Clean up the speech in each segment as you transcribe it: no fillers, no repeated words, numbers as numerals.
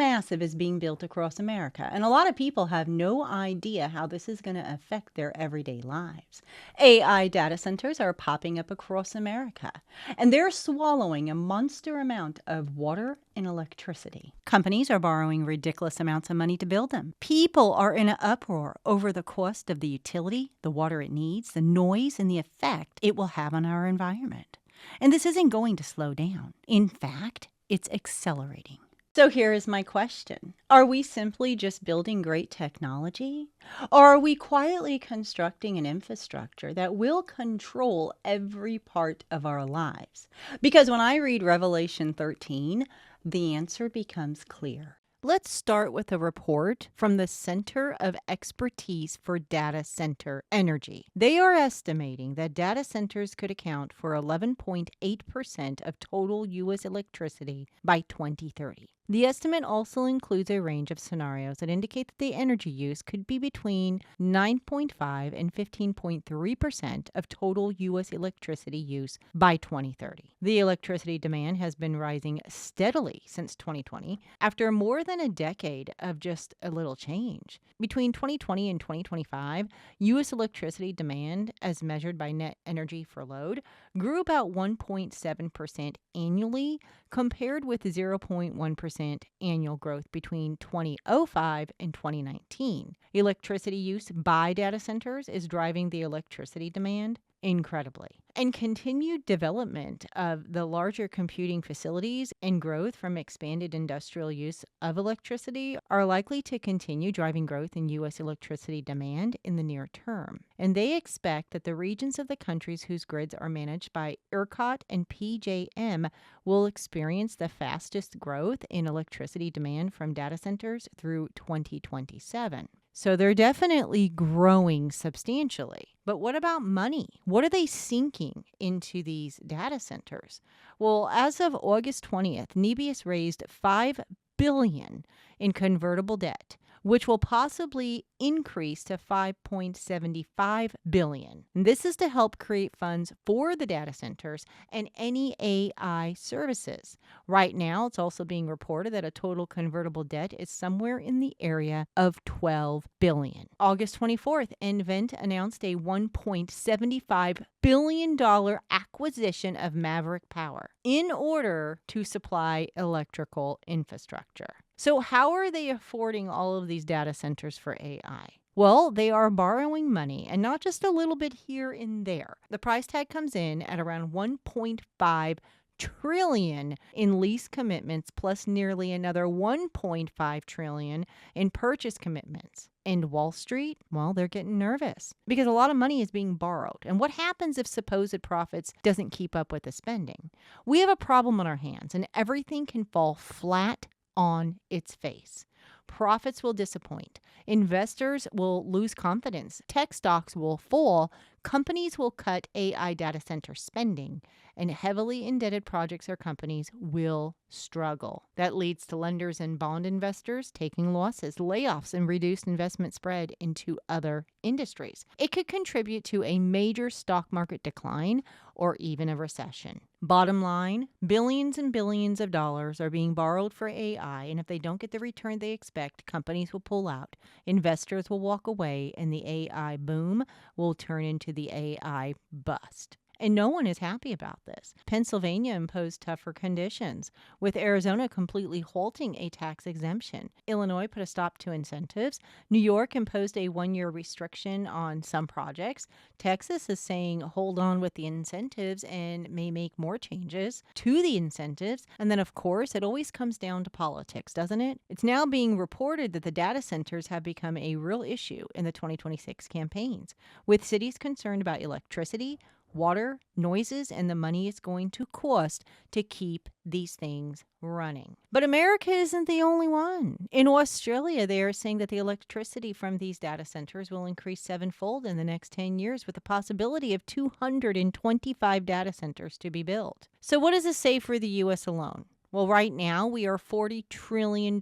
massive is being built across America, and a lot of people have no idea how this is going to affect their everyday lives. AI data centers are popping up across America, and they're swallowing a monster amount of water and electricity. Companies are borrowing ridiculous amounts of money to build them. People are in an uproar over the cost of the utility, the water it needs, the noise, and the effect it will have on our environment. And this isn't going to slow down. In fact, it's accelerating. So here is my question. Are we simply just building great technology? Or are we quietly constructing an infrastructure that will control every part of our lives? Because when I read Revelation 13, the answer becomes clear. Let's start with a report from the Center of Expertise for Data Center Energy. They are estimating that data centers could account for 11.8% of total U.S. electricity by 2030. The estimate also includes a range of scenarios that indicate that the energy use could be between 9.5 and 15.3% of total U.S. electricity use by 2030. The electricity demand has been rising steadily since 2020 after more than a decade of just a little change. Between 2020 and 2025, U.S. electricity demand, as measured by net energy for load, grew about 1.7% annually, compared with 0.1% annual growth between 2005 and 2019. Electricity use by data centers is driving the electricity demand incredibly. And continued development of the larger computing facilities and growth from expanded industrial use of electricity are likely to continue driving growth in U.S. electricity demand in the near term. And they expect that the regions of the countries whose grids are managed by ERCOT and PJM will experience the fastest growth in electricity demand from data centers through 2027. So they're definitely growing substantially. But what about money? What are they sinking into these data centers? Well, as of August 20th, Nebius raised $5 billion in convertible debt, which will possibly increase to $5.75 billion. This is to help create funds for the data centers and any AI services. Right now, it's also being reported that a total convertible debt is somewhere in the area of $12 billion. August 24th, nVent announced a $1.75 billion acquisition of Maverick Power in order to supply electrical infrastructure. So how are they affording all of these data centers for AI? Well, they are borrowing money, and not just a little bit here and there. The price tag comes in at around $1.5 trillion in lease commitments, plus nearly another $1.5 trillion in purchase commitments. And Wall Street, well, they're getting nervous because a lot of money is being borrowed. And what happens if supposed profits doesn't keep up with the spending? We have a problem on our hands, and everything can fall flat on its face. Profits will disappoint. Investors will lose confidence. Tech stocks will fall. Companies will cut AI data center spending, and heavily indebted projects or companies will struggle. That leads to lenders and bond investors taking losses, layoffs, and reduced investment spread into other industries. It could contribute to a major stock market decline or even a recession. Bottom line, billions and billions of dollars are being borrowed for AI, and if they don't get the return they expect, companies will pull out, investors will walk away, and the AI boom will turn into the AI bust. And no one is happy about this. Pennsylvania imposed tougher conditions, with Arizona completely halting a tax exemption. Illinois put a stop to incentives. New York imposed a 1-year restriction on some projects. Texas is saying hold on with the incentives and may make more changes to the incentives. And then, of course, it always comes down to politics, doesn't it? It's now being reported that the data centers have become a real issue in the 2026 campaigns, with cities concerned about electricity, water, noises, and the money it's going to cost to keep these things running. But America isn't the only one. In Australia, they are saying that the electricity from these data centers will increase 7-fold in the next 10 years, with the possibility of 225 data centers to be built. So what does this say for the U.S. alone? Well, right now, we are $40 trillion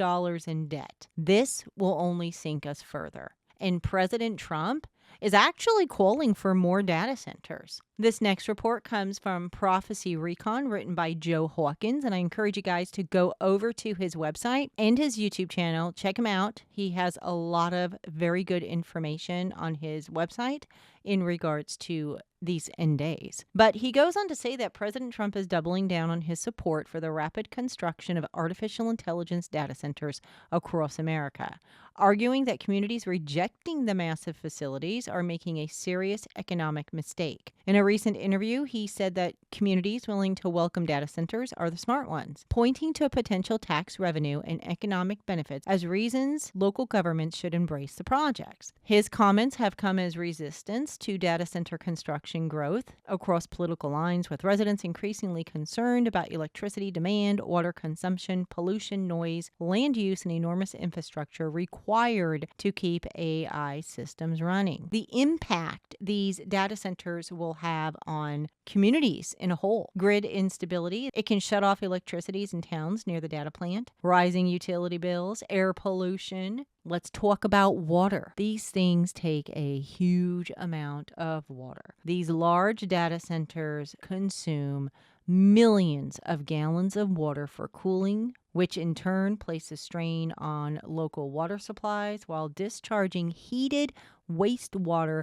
in debt. This will only sink us further. And President Trump is actually calling for more data centers. This next report comes from Prophecy Recon, written by Joe Hawkins, and I encourage you guys to go over to his website and his YouTube channel. Check him out. He has a lot of very good information on his website in regards to these end days. But he goes on to say that President Trump is doubling down on his support for the rapid construction of artificial intelligence data centers across America, arguing that communities rejecting the massive facilities are making a serious economic mistake. In a recent interview, he said that communities willing to welcome data centers are the smart ones, pointing to a potential tax revenue and economic benefits as reasons local governments should embrace the projects. His comments have come as resistance to data center construction growth across political lines, with residents increasingly concerned about electricity demand, water consumption, pollution, noise, land use, and enormous infrastructure required to keep AI systems running. The impact these data centers will have on communities in a whole: grid instability. It can shut off electricities in towns near the data plant, rising utility bills, air pollution. Let's talk about water. These things take a huge amount of water. These large data centers consume millions of gallons of water for cooling, which in turn places strain on local water supplies while discharging heated wastewater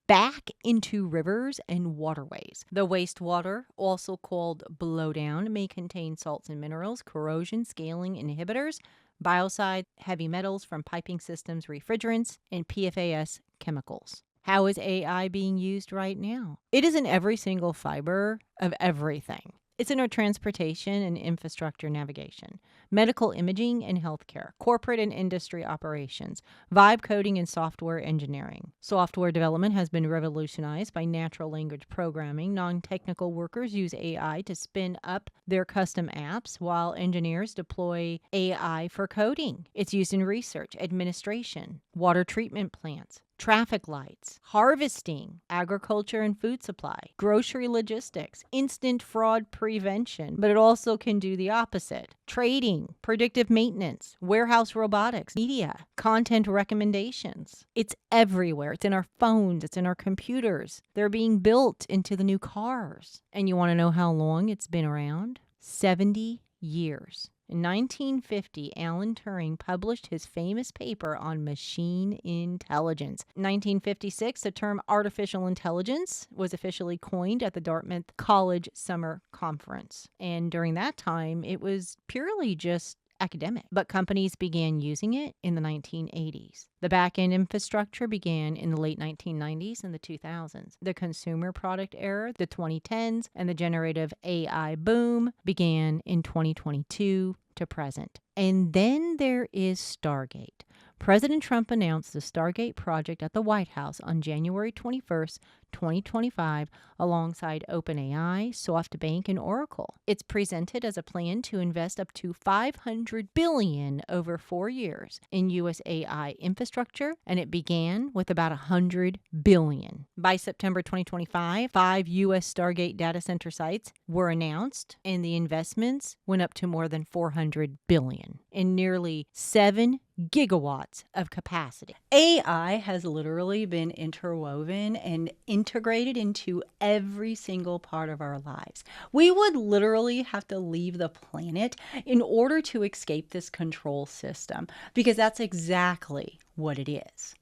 back into rivers and waterways. The wastewater, also called blowdown, may contain salts and minerals, corrosion, scaling inhibitors, biocides, heavy metals from piping systems, refrigerants, and PFAS chemicals. How is AI being used right now? It is in every single fiber of everything. It's in our transportation and infrastructure navigation, medical imaging and healthcare, corporate and industry operations, vibe coding and software engineering. Software development has been revolutionized by natural language programming. Non-technical workers use AI to spin up their custom apps, while engineers deploy AI for coding. It's used in research, administration, water treatment plants, traffic lights, harvesting, agriculture and food supply, grocery logistics, instant fraud prevention, but it also can do the opposite: trading, predictive maintenance, warehouse robotics, media, content recommendations. It's everywhere. It's in our phones. It's in our computers. They're being built into the new cars. And you want to know how long it's been around? 70 years. In 1950, Alan Turing published his famous paper on machine intelligence. In 1956, the term artificial intelligence was officially coined at the Dartmouth College Summer Conference. And during that time, it was purely just academic, but companies began using it in the 1980s. The back-end infrastructure began in the late 1990s and the 2000s. The consumer product era, the 2010s, and the generative AI boom began in 2022 to present. And then there is Stargate. President Trump announced the Stargate project at the White House on January 21st, 2025, alongside OpenAI, SoftBank, and Oracle. It's presented as a plan to invest up to $500 billion over 4 years in U.S. AI infrastructure, and it began with about $100 billion. By September 2025, 5 U.S. Stargate data center sites were announced, and the investments went up to more than $400 billion in nearly 7 gigawatts of capacity. AI has literally been interwoven and integrated into every single part of our lives. We would literally have to leave the planet in order to escape this control system, because that's exactly what it is.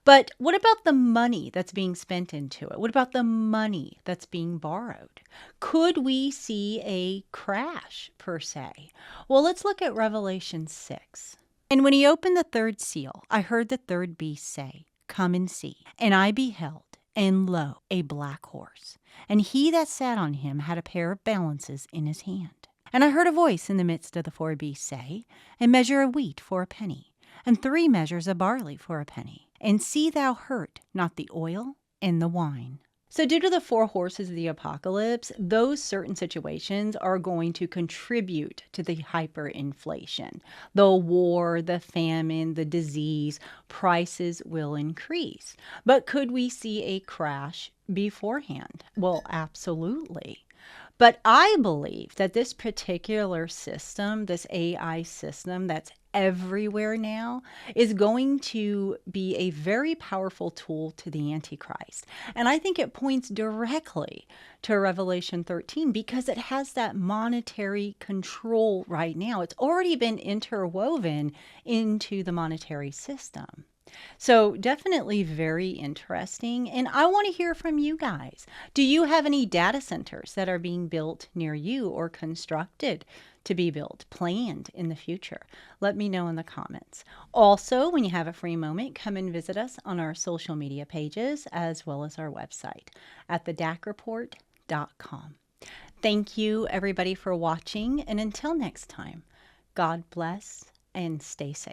But what about the money that's being spent into it? What about the money that's being borrowed? Could we see a crash, per se? Well, let's look at Revelation 6. And when he opened the third seal, I heard the third beast say, "Come and see." And I beheld, and lo, a black horse. And he that sat on him had a pair of balances in his hand. And I heard a voice in the midst of the 4 beasts say, "A measure of wheat for a penny, and 3 measures of barley for a penny. And see thou hurt not the oil and the wine." So due to the 4 horses of the apocalypse, those certain situations are going to contribute to the hyperinflation. The war, the famine, the disease, prices will increase. But could we see a crash beforehand? Well, absolutely. But I believe that this particular system, this AI system that's everywhere now is going to be a very powerful tool to the Antichrist. And I think it points directly to Revelation 13 because it has that monetary control right now. It's already been interwoven into the monetary system. So, definitely very interesting. And I want to hear from you guys. Do you have any data centers that are being built near you or constructed to be built, planned in the future? Let me know in the comments. Also, when you have a free moment, come and visit us on our social media pages as well as our website at thedacreport.com. Thank you, everybody, for watching. And until next time, God bless and stay safe.